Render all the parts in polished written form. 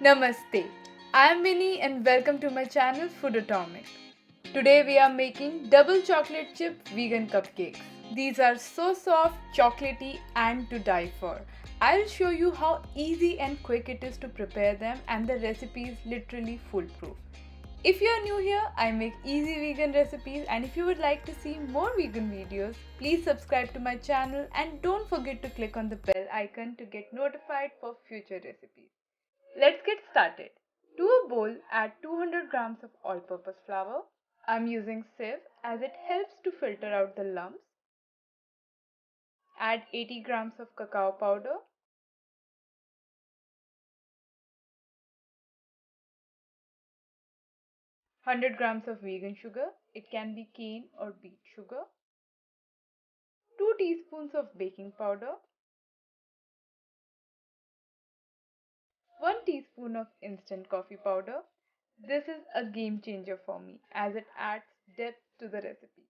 Namaste. I am Minnie and welcome to my channel Foodotomic. Today we are making double chocolate chip vegan cupcakes. These are so soft, chocolatey and to die for. I'll show you how easy and quick it is to prepare them and the recipe is literally foolproof. If you are new here, I make easy vegan recipes and if you would like to see more vegan videos, please subscribe to my channel and don't forget to click on the bell icon to get notified for future recipes. Let's get started. To a bowl, add 200 grams of all-purpose flour. I'm using sieve as it helps to filter out the lumps. Add 80 grams of cacao powder, 100 grams of vegan sugar. It can be cane or beet sugar. 2 teaspoons of baking powder. 1 teaspoon of instant coffee powder. This is a game changer for me as it adds depth to the recipe.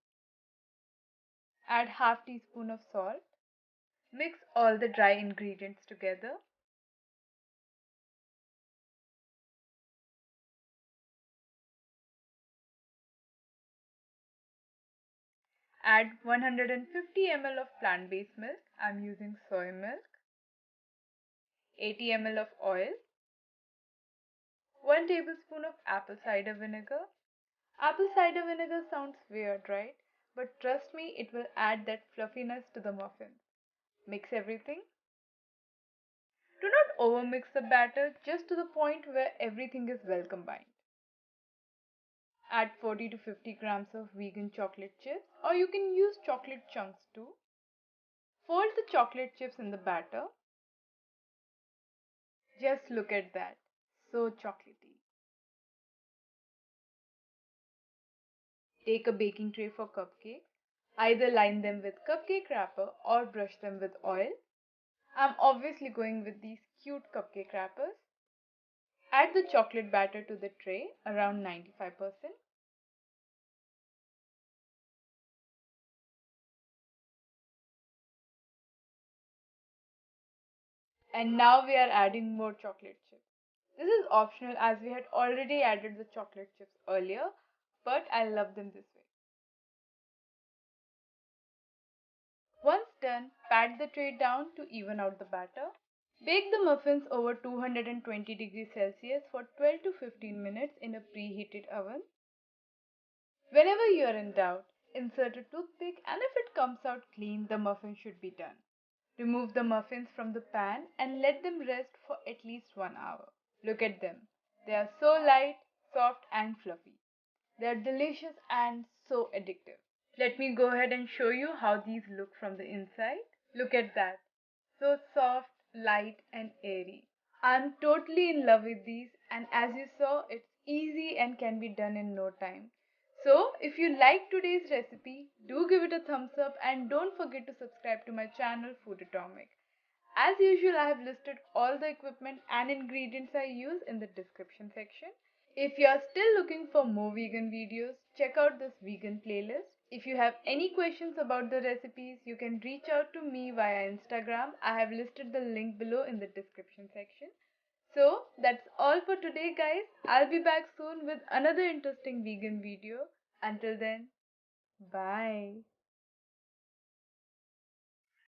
Add half teaspoon of salt. Mix all the dry ingredients together. Add 150 ml of plant-based milk. I'm using soy milk. 80 ml of oil. 1 tablespoon of apple cider vinegar. Apple cider vinegar sounds weird, right? But trust me, it will add that fluffiness to the muffins. Mix everything. Do not overmix the batter, just to the point where everything is well combined. Add 40 to 50 grams of vegan chocolate chips, or you can use chocolate chunks too. Fold the chocolate chips in the batter. Just look at that. So chocolatey. Take a baking tray for cupcakes. Either line them with cupcake wrapper or brush them with oil. I'm obviously going with these cute cupcake wrappers. Add the chocolate batter to the tray around 95%. And now we are adding more chocolate chips. This is optional as we had already added the chocolate chips earlier, but I love them this way. Once done, pat the tray down to even out the batter. Bake the muffins over 220 degrees Celsius for 12 to 15 minutes in a preheated oven. Whenever you are in doubt, insert a toothpick and if it comes out clean, the muffin should be done. Remove the muffins from the pan and let them rest for at least 1 hour. Look at them. They are so light, soft and fluffy. They are delicious and so addictive. Let me go ahead and show you how these look from the inside. Look at that. So soft, light and airy. I'm totally in love with these and as you saw, it's easy and can be done in no time. So if you like today's recipe, do give it a thumbs up and don't forget to subscribe to my channel Foodotomic. As usual, I have listed all the equipment and ingredients I use in the description section. If you are still looking for more vegan videos, check out this vegan playlist. If you have any questions about the recipes, you can reach out to me via Instagram. I have listed the link below in the description section. So that's all for today guys. I'll be back soon with another interesting vegan video. Until then, bye.